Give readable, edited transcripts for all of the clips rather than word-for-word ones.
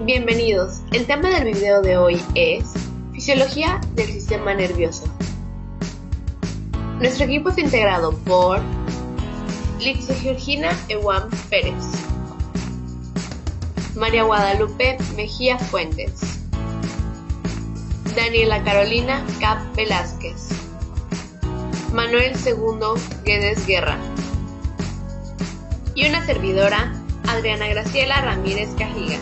Bienvenidos. El tema del video de hoy es Fisiología del Sistema Nervioso. Nuestro equipo es integrado por Licia Georgina Ewam Pérez, María Guadalupe Mejía Fuentes, Daniela Carolina Cap Velázquez, Manuel Segundo Guedes Guerra y una servidora, Adriana Graciela Ramírez Cajiga.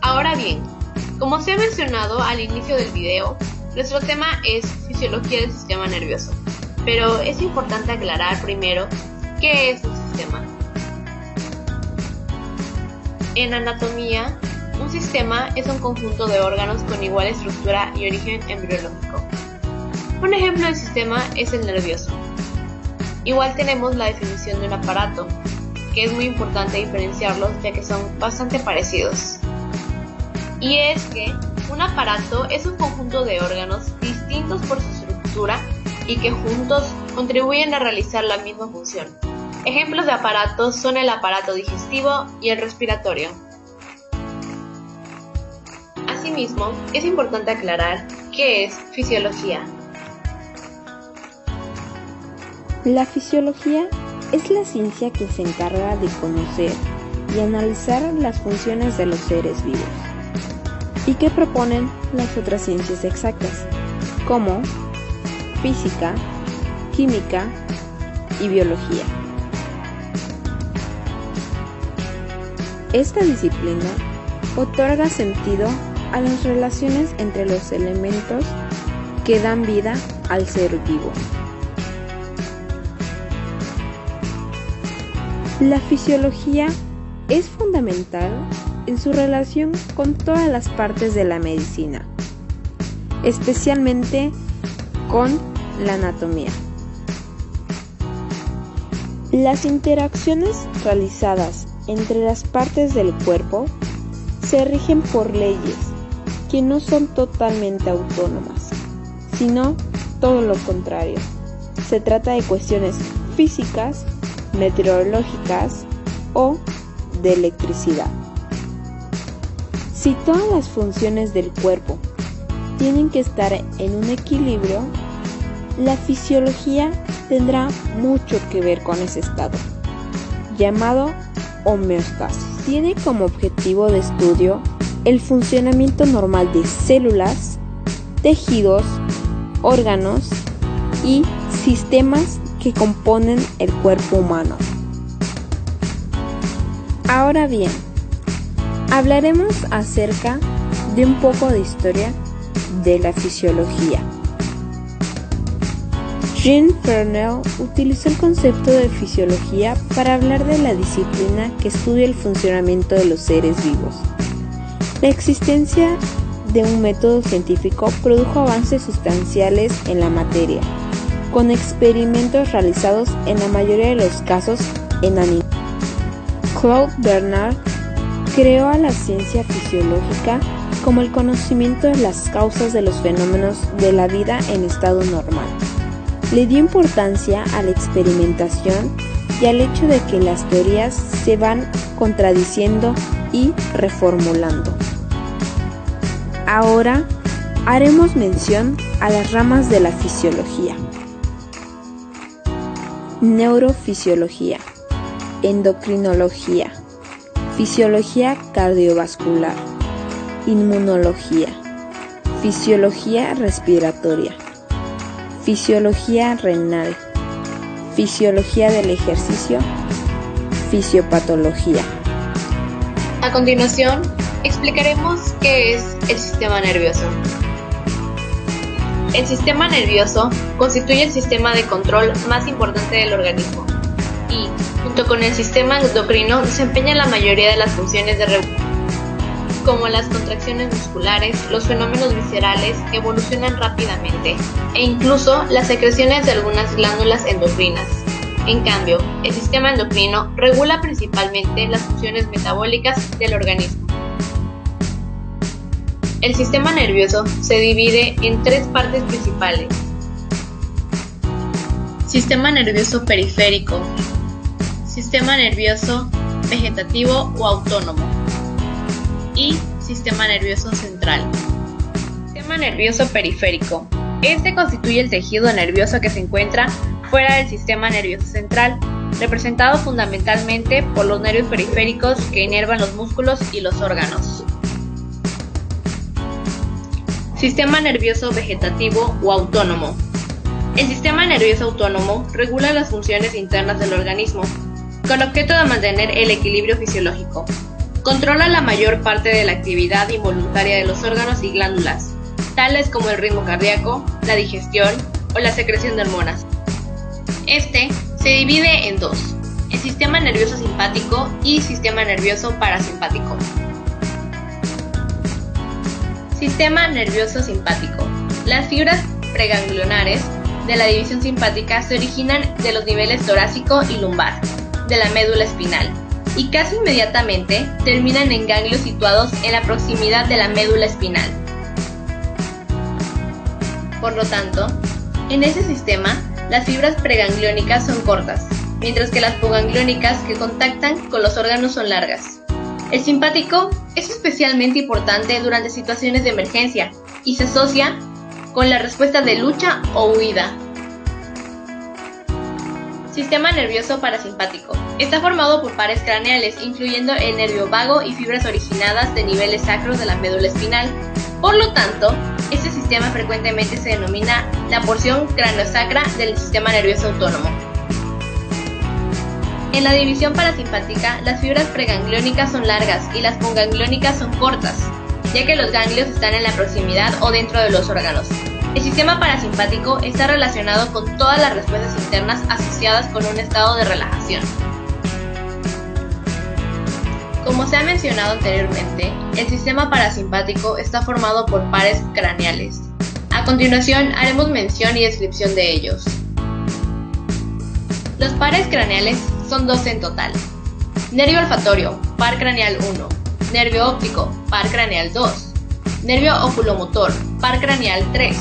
Ahora bien, como se ha mencionado al inicio del video, nuestro tema es Fisiología del Sistema Nervioso, pero es importante aclarar primero qué es un sistema. En anatomía, un sistema es un conjunto de órganos con igual estructura y origen embriológico. Un ejemplo del sistema es el nervioso. Igual tenemos la definición de un aparato, que es muy importante diferenciarlos ya que son bastante parecidos. Y es que un aparato es un conjunto de órganos distintos por su estructura y que juntos contribuyen a realizar la misma función. Ejemplos de aparatos son el aparato digestivo y el respiratorio. Asimismo, es importante aclarar qué es fisiología. La fisiología es la ciencia que se encarga de conocer y analizar las funciones de los seres vivos y que proponen las otras ciencias exactas, como física, química y biología. Esta disciplina otorga sentido a las relaciones entre los elementos que dan vida al ser vivo. La fisiología es fundamental en su relación con todas las partes de la medicina, especialmente con la anatomía. Las interacciones realizadas entre las partes del cuerpo se rigen por leyes que no son totalmente autónomas, sino todo lo contrario. Se trata de cuestiones físicas, meteorológicas o de electricidad. Si todas las funciones del cuerpo tienen que estar en un equilibrio, la fisiología tendrá mucho que ver con ese estado, llamado homeostasis. Tiene como objetivo de estudio el funcionamiento normal de células, tejidos, órganos y sistemas que componen el cuerpo humano. Ahora bien, hablaremos acerca de un poco de historia de la fisiología. Jean Fresnel utilizó el concepto de fisiología para hablar de la disciplina que estudia el funcionamiento de los seres vivos. La existencia de un método científico produjo avances sustanciales en la materia, con experimentos realizados en la mayoría de los casos en animales. Claude Bernard creó a la ciencia fisiológica como el conocimiento de las causas de los fenómenos de la vida en estado normal. Le dio importancia a la experimentación y al hecho de que las teorías se van contradiciendo y reformulando. Ahora haremos mención a las ramas de la fisiología. Neurofisiología, endocrinología, fisiología cardiovascular, inmunología, fisiología respiratoria, fisiología renal, fisiología del ejercicio, fisiopatología. A continuación, explicaremos qué es el sistema nervioso. El sistema nervioso constituye el sistema de control más importante del organismo y, junto con el sistema endocrino, desempeña la mayoría de las funciones de regulación, como las contracciones musculares, los fenómenos viscerales que evolucionan rápidamente e incluso las secreciones de algunas glándulas endocrinas. En cambio, el sistema endocrino regula principalmente las funciones metabólicas del organismo. El sistema nervioso se divide en tres partes principales: sistema nervioso periférico, sistema nervioso vegetativo o autónomo y sistema nervioso central. Sistema nervioso periférico. Este constituye el tejido nervioso que se encuentra fuera del sistema nervioso central, representado fundamentalmente por los nervios periféricos que inervan los músculos y los órganos. Sistema nervioso vegetativo o autónomo. El sistema nervioso autónomo regula las funciones internas del organismo, con objeto de mantener el equilibrio fisiológico. Controla la mayor parte de la actividad involuntaria de los órganos y glándulas, tales como el ritmo cardíaco, la digestión o la secreción de hormonas. Este se divide en dos: el sistema nervioso simpático y sistema nervioso parasimpático. Sistema nervioso simpático. Las fibras preganglionares de la división simpática se originan de los niveles torácico y lumbar de la médula espinal y casi inmediatamente terminan en ganglios situados en la proximidad de la médula espinal. Por lo tanto, en ese sistema, las fibras pregangliónicas son cortas, mientras que las pogangliónicas que contactan con los órganos son largas. El simpático es especialmente importante durante situaciones de emergencia y se asocia con la respuesta de lucha o huida. Sistema nervioso parasimpático. Está formado por pares craneales, incluyendo el nervio vago y fibras originadas de niveles sacros de la médula espinal. Por lo tanto, este sistema frecuentemente se denomina la porción craneosacra del sistema nervioso autónomo. En la división parasimpática, las fibras pregangliónicas son largas y las pogangliónicas son cortas, ya que los ganglios están en la proximidad o dentro de los órganos. El sistema parasimpático está relacionado con todas las respuestas internas asociadas con un estado de relajación. Como se ha mencionado anteriormente, el sistema parasimpático está formado por pares craneales. A continuación haremos mención y descripción de ellos. Los pares craneales son 2 en total. Nervio olfatorio, par craneal 1. Nervio óptico, par craneal 2. Nervio oculomotor, par craneal 3.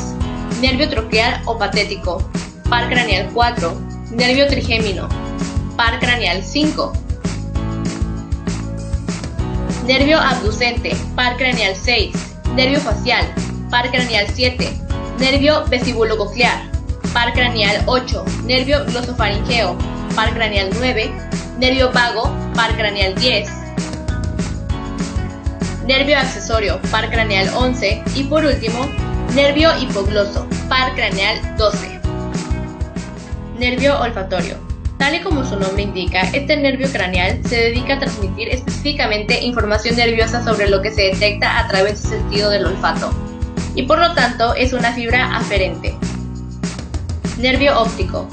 Nervio troqueal o patético, par craneal 4. Nervio trigémino, par craneal 5. Nervio abducente, par craneal 6. Nervio facial, par craneal 7. Nervio vestibulococlear, par craneal 8. Nervio glosofaringeo, par craneal 9. Nervio vago, par craneal 10. Nervio accesorio, par craneal 11. Y por último, nervio hipogloso, par craneal 12. Nervio olfatorio. Tal y como su nombre indica, este nervio craneal se dedica a transmitir específicamente información nerviosa sobre lo que se detecta a través del sentido del olfato, y por lo tanto es una fibra aferente. Nervio óptico.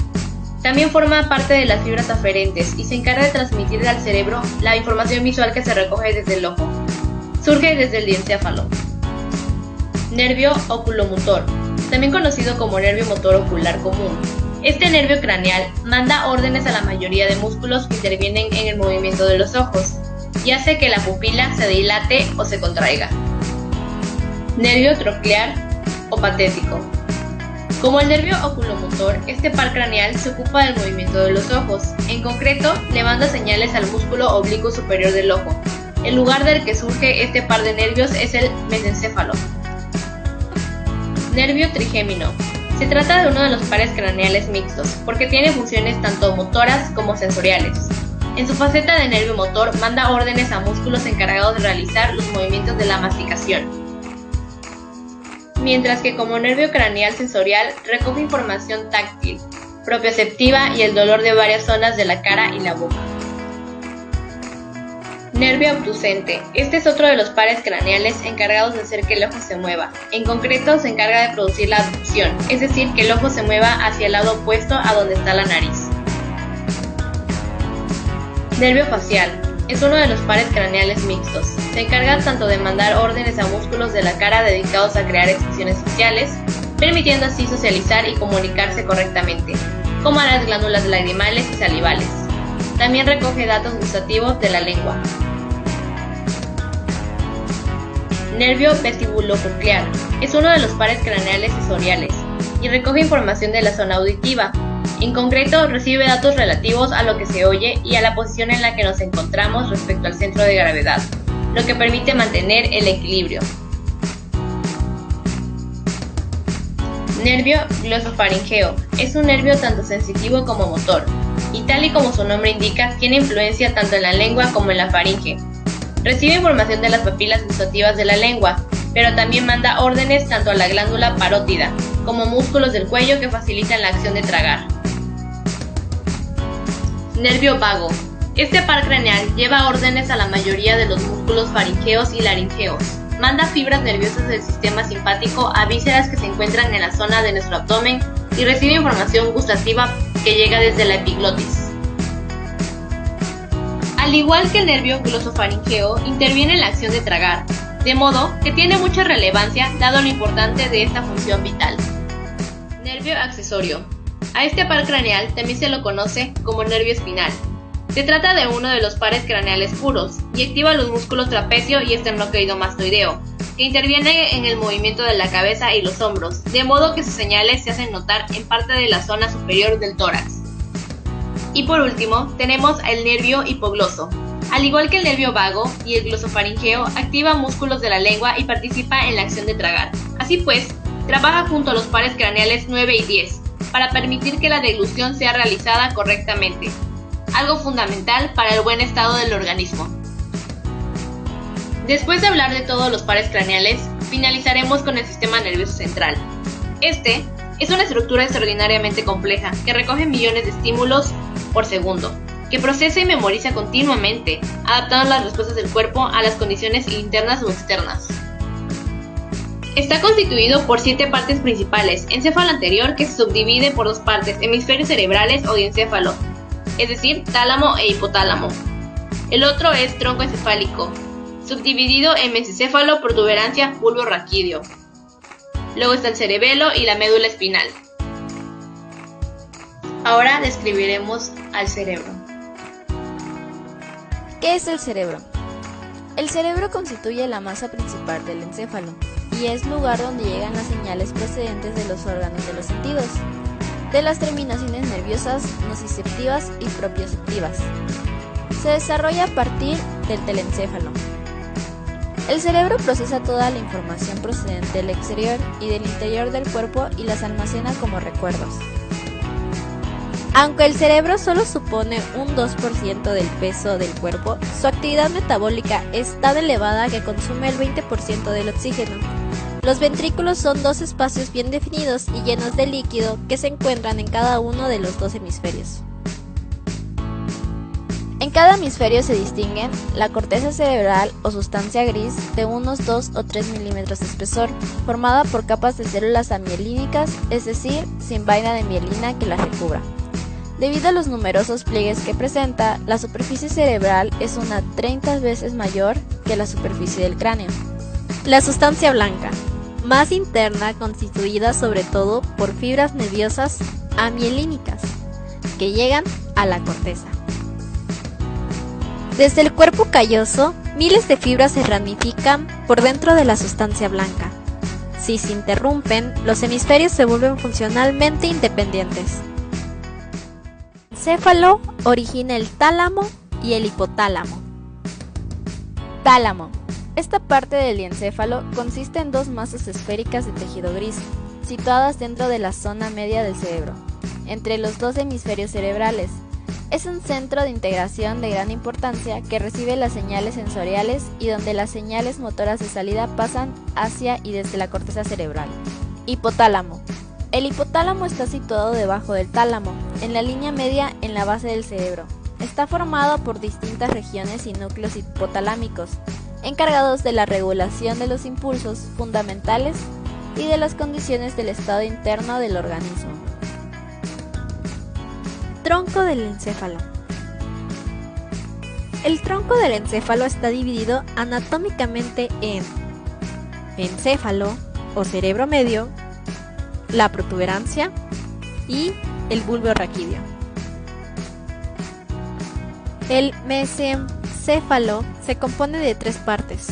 También forma parte de las fibras aferentes y se encarga de transmitir al cerebro la información visual que se recoge desde el ojo. Surge desde el diencéfalo. Nervio oculomotor, también conocido como nervio motor ocular común. Este nervio craneal manda órdenes a la mayoría de músculos que intervienen en el movimiento de los ojos y hace que la pupila se dilate o se contraiga. Nervio troqueal o patético. Como el nervio oculomotor, este par craneal se ocupa del movimiento de los ojos. En concreto, le manda señales al músculo oblicuo superior del ojo. El lugar del que surge este par de nervios es el mesencéfalo. Nervio trigémino. Se trata de uno de los pares craneales mixtos, porque tiene funciones tanto motoras como sensoriales. En su faceta de nervio motor, manda órdenes a músculos encargados de realizar los movimientos de la masticación. Mientras que como nervio craneal sensorial, recoge información táctil, propioceptiva y el dolor de varias zonas de la cara y la boca. Nervio abducente. Este es otro de los pares craneales encargados de hacer que el ojo se mueva. En concreto, se encarga de producir la abducción, es decir, que el ojo se mueva hacia el lado opuesto a donde está la nariz. Nervio facial. Es uno de los pares craneales mixtos. Se encarga tanto de mandar órdenes a músculos de la cara dedicados a crear expresiones faciales, permitiendo así socializar y comunicarse correctamente, como a las glándulas lagrimales y salivales. También recoge datos gustativos de la lengua. Nervio vestibulococlear. Es uno de los pares craneales sensoriales y recoge información de la zona auditiva. En concreto, recibe datos relativos a lo que se oye y a la posición en la que nos encontramos respecto al centro de gravedad, lo que permite mantener el equilibrio. Nervio glosofaringeo. Es un nervio tanto sensitivo como motor, y tal y como su nombre indica, tiene influencia tanto en la lengua como en la faringe. Recibe información de las papilas gustativas de la lengua, pero también manda órdenes tanto a la glándula parótida, como músculos del cuello que facilitan la acción de tragar. Nervio vago. Este par craneal lleva órdenes a la mayoría de los músculos faringeos y laringeos. Manda fibras nerviosas del sistema simpático a vísceras que se encuentran en la zona de nuestro abdomen y recibe información gustativa que llega desde la epiglotis. Al igual que el nervio glosofaringeo, interviene en la acción de tragar, de modo que tiene mucha relevancia dado lo importante de esta función vital. Nervio accesorio. A este par craneal también se lo conoce como nervio espinal. Se trata de uno de los pares craneales puros y activa los músculos trapecio y esternocleidomastoideo, que interviene en el movimiento de la cabeza y los hombros, de modo que sus señales se hacen notar en parte de la zona superior del tórax. Y por último, tenemos el nervio hipogloso. Al igual que el nervio vago y el glosofaringeo, activa músculos de la lengua y participa en la acción de tragar. Así pues, trabaja junto a los pares craneales 9 y 10, para permitir que la deglución sea realizada correctamente, algo fundamental para el buen estado del organismo. Después de hablar de todos los pares craneales, finalizaremos con el sistema nervioso central. Este es una estructura extraordinariamente compleja que recoge millones de estímulos por segundo, que procesa y memoriza continuamente, adaptando las respuestas del cuerpo a las condiciones internas o externas. Está constituido por 7 partes principales: encéfalo anterior, que se subdivide por 2 partes, hemisferios cerebrales o diencéfalo, es decir, tálamo e hipotálamo. El otro es tronco encefálico, subdividido en mesencéfalo, protuberancia, bulbo raquídeo. Luego está el cerebelo y la médula espinal. Ahora describiremos al cerebro. ¿Qué es el cerebro? El cerebro constituye la masa principal del encéfalo y es lugar donde llegan las señales procedentes de los órganos de los sentidos, de las terminaciones nerviosas, nociceptivas y propioceptivas. Se desarrolla a partir del telencéfalo. El cerebro procesa toda la información procedente del exterior y del interior del cuerpo y las almacena como recuerdos. Aunque el cerebro solo supone un 2% del peso del cuerpo, su actividad metabólica es tan elevada que consume el 20% del oxígeno. Los ventrículos son 2 espacios bien definidos y llenos de líquido que se encuentran en cada uno de los 2 hemisferios. En cada hemisferio se distinguen la corteza cerebral o sustancia gris de unos 2 o 3 milímetros de espesor, formada por capas de células amielínicas, es decir, sin vaina de mielina que las recubra. Debido a los numerosos pliegues que presenta, la superficie cerebral es unas 30 veces mayor que la superficie del cráneo. La sustancia blanca, más interna, constituida sobre todo por fibras nerviosas amielínicas, que llegan a la corteza. Desde el cuerpo calloso, miles de fibras se ramifican por dentro de la sustancia blanca. Si se interrumpen, los hemisferios se vuelven funcionalmente independientes. El encéfalo origina el tálamo y el hipotálamo. Tálamo. Esta parte del encéfalo consiste en 2 masas esféricas de tejido gris, situadas dentro de la zona media del cerebro, entre los 2 hemisferios cerebrales. Es un centro de integración de gran importancia que recibe las señales sensoriales y donde las señales motoras de salida pasan hacia y desde la corteza cerebral. Hipotálamo. El hipotálamo está situado debajo del tálamo, en la línea media en la base del cerebro. Está formado por distintas regiones y núcleos hipotalámicos, encargados de la regulación de los impulsos fundamentales y de las condiciones del estado interno del organismo. Tronco del encéfalo. El tronco del encéfalo está dividido anatómicamente en encéfalo o cerebro medio, la protuberancia y el bulbo raquídeo. El mesencéfalo se compone de 3 partes.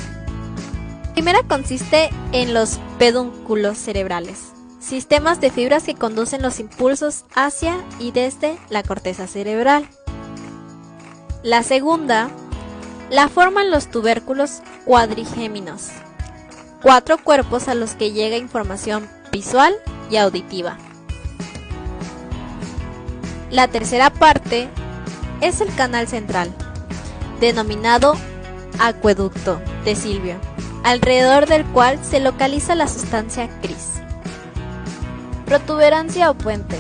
La primera consiste en los pedúnculos cerebrales, sistemas de fibras que conducen los impulsos hacia y desde la corteza cerebral. La segunda La forman los tubérculos cuadrigéminos, 4 cuerpos a los que llega información visual y auditiva. La tercera parte es el canal central, denominado acueducto de Silvio, alrededor del cual se localiza la sustancia gris. Protuberancia o puente.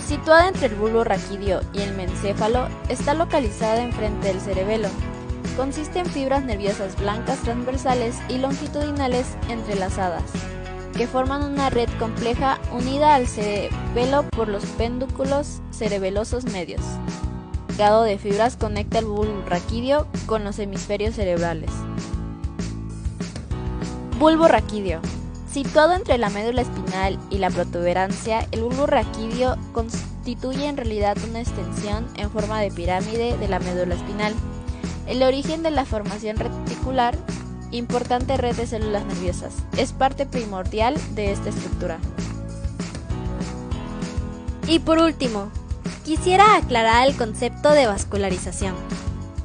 Situada entre el bulbo raquídeo y el mesencéfalo, está localizada enfrente del cerebelo. Consiste en fibras nerviosas blancas transversales y longitudinales entrelazadas, que forman una red compleja unida al cerebelo por los pedúnculos cerebelosos medios. El gado de fibras conecta el bulbo raquídeo con los hemisferios cerebrales. Bulbo raquídeo. Situado entre la médula espinal y la protuberancia, el bulbo raquídeo constituye en realidad una extensión en forma de pirámide de la médula espinal. El origen de la formación reticular, importante red de células nerviosas, es parte primordial de esta estructura. Y por último, quisiera aclarar el concepto de vascularización.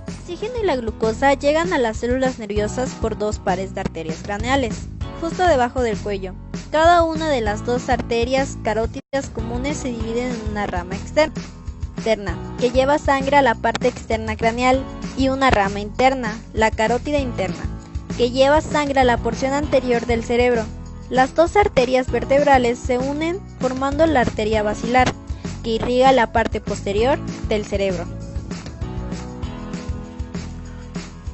El oxígeno y la glucosa llegan a las células nerviosas por 2 pares de arterias craneales, justo debajo del cuello. Cada una de las 2 arterias carótidas comunes se dividen en una rama externa, que lleva sangre a la parte externa craneal, y una rama interna, la carótida interna, que lleva sangre a la porción anterior del cerebro. Las 2 arterias vertebrales se unen formando la arteria basilar, que irriga la parte posterior del cerebro.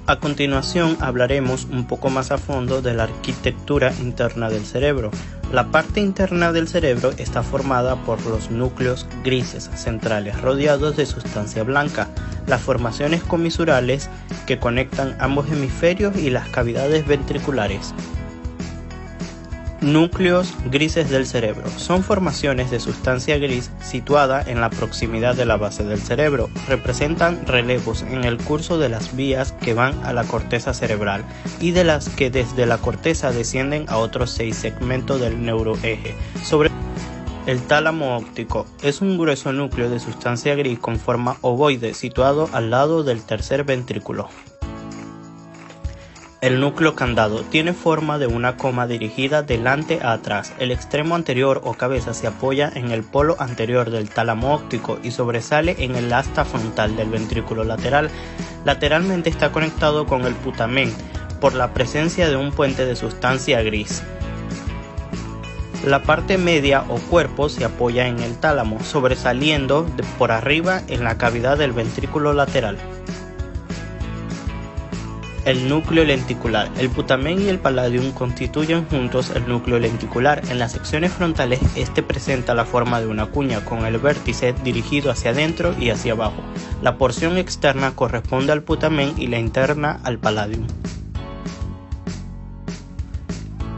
A continuación hablaremos un poco más a fondo de la arquitectura interna del cerebro. La parte interna del cerebro está formada por los núcleos grises centrales rodeados de sustancia blanca, las formaciones comisurales que conectan ambos hemisferios y las cavidades ventriculares. Núcleos grises del cerebro son formaciones de sustancia gris situada en la proximidad de la base del cerebro. Representan relevos en el curso de las vías que van a la corteza cerebral y de las que desde la corteza descienden a otros 6 segmentos del neuroeje. El tálamo óptico es un grueso núcleo de sustancia gris con forma ovoide situado al lado del tercer ventrículo. El núcleo candado tiene forma de una coma dirigida delante a atrás. El extremo anterior o cabeza se apoya en el polo anterior del tálamo óptico y sobresale en el asta frontal del ventrículo lateral. Lateralmente está conectado con el putamen por la presencia de un puente de sustancia gris. La parte media o cuerpo se apoya en el tálamo, sobresaliendo por arriba en la cavidad del ventrículo lateral. El núcleo lenticular. El putamen y el palladium constituyen juntos el núcleo lenticular. En las secciones frontales, este presenta la forma de una cuña, con el vértice dirigido hacia adentro y hacia abajo. La porción externa corresponde al putamen y la interna al palladium.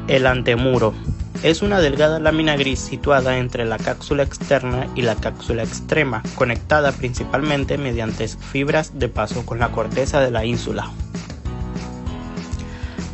El antemuro. Es una delgada lámina gris situada entre la cápsula externa y la cápsula extrema, conectada principalmente mediante fibras de paso con la corteza de la ínsula.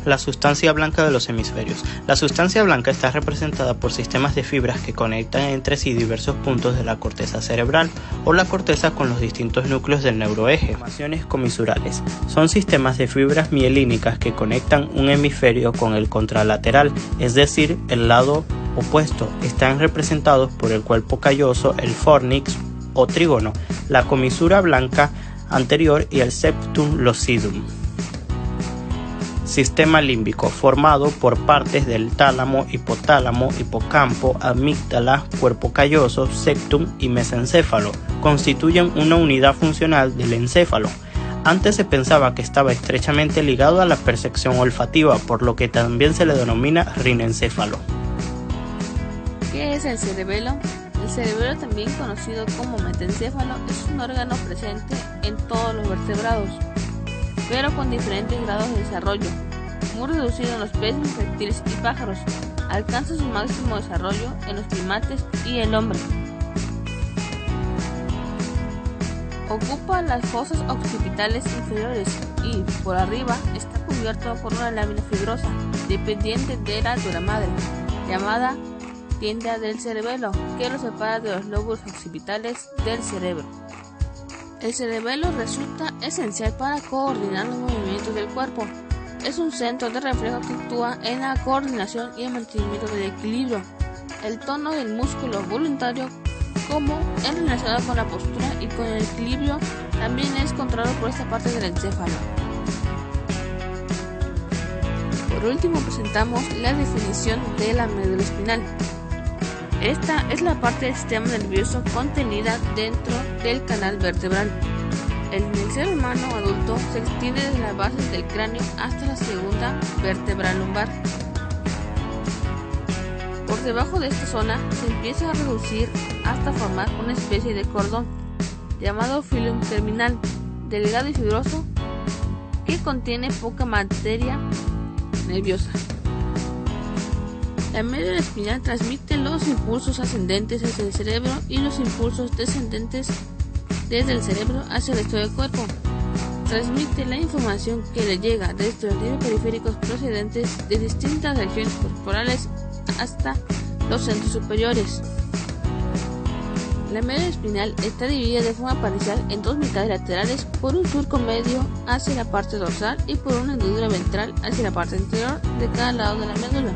La sustancia blanca de los hemisferios. La sustancia blanca está representada por sistemas de fibras que conectan entre sí diversos puntos de la corteza cerebral o la corteza con los distintos núcleos del neuroeje. Formaciones comisurales. Son sistemas de fibras mielínicas que conectan un hemisferio con el contralateral, es decir, el lado opuesto. Están representados por el cuerpo calloso, el fornix o trígono, la comisura blanca anterior y el septum lucidum. Sistema límbico, formado por partes del tálamo, hipotálamo, hipocampo, amígdala, cuerpo calloso, septum y mesencéfalo. Constituyen una unidad funcional del encéfalo. Antes se pensaba que estaba estrechamente ligado a la percepción olfativa, por lo que también se le denomina rinencéfalo. ¿Qué es el cerebelo? El cerebelo, también conocido como mesencéfalo, es un órgano presente en todos los vertebrados, pero con diferentes grados de desarrollo. Muy reducido en los peces, reptiles y pájaros. Alcanza su máximo desarrollo en los primates y el hombre. Ocupa las fosas occipitales inferiores y, por arriba, está cubierto por una lámina fibrosa, dependiente de la dura madre, llamada tienda del cerebelo, que lo separa de los lóbulos occipitales del cerebro. El cerebelo resulta esencial para coordinar los movimientos del cuerpo. Es un centro de reflejo que actúa en la coordinación y el mantenimiento del equilibrio. El tono del músculo voluntario, como es relacionado con la postura y con el equilibrio, también es controlado por esta parte del encéfalo. Por último, presentamos la definición de la médula espinal. Esta es la parte del sistema nervioso contenida dentro del canal vertebral. En el ser humano adulto se extiende desde la base del cráneo hasta la segunda vértebra lumbar. Por debajo de esta zona se empieza a reducir hasta formar una especie de cordón, llamado filum terminal, delgado y fibroso, que contiene poca materia nerviosa. La médula espinal transmite los impulsos ascendentes hacia el cerebro y los impulsos descendentes desde el cerebro hacia el resto del cuerpo. Transmite la información que le llega desde los nervios periféricos procedentes de distintas regiones corporales hasta los centros superiores. La médula espinal está dividida de forma parcial en dos mitades laterales por un surco medio hacia la parte dorsal y por una hendidura ventral hacia la parte anterior de cada lado de la médula.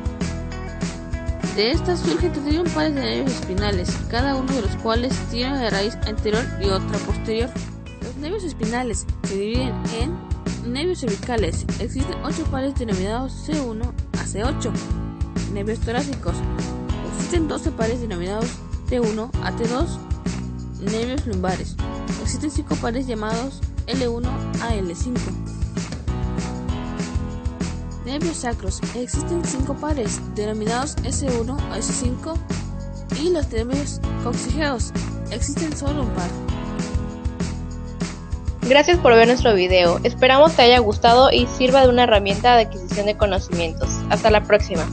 De estas surgen 31 pares de nervios espinales, cada uno de los cuales tiene una raíz anterior y otra posterior. Los nervios espinales se dividen en nervios cervicales. Existen 8 pares denominados C1 a C8. Nervios torácicos. Existen 12 pares denominados T1 a T2. Nervios lumbares. Existen 5 pares llamados L1 a L5. Nervios sacros. Existen 5 pares denominados S1 a S5 y los nervios coccigeos. Existen solo un par. Gracias por ver nuestro video. Esperamos te haya gustado y sirva de una herramienta de adquisición de conocimientos. Hasta la próxima.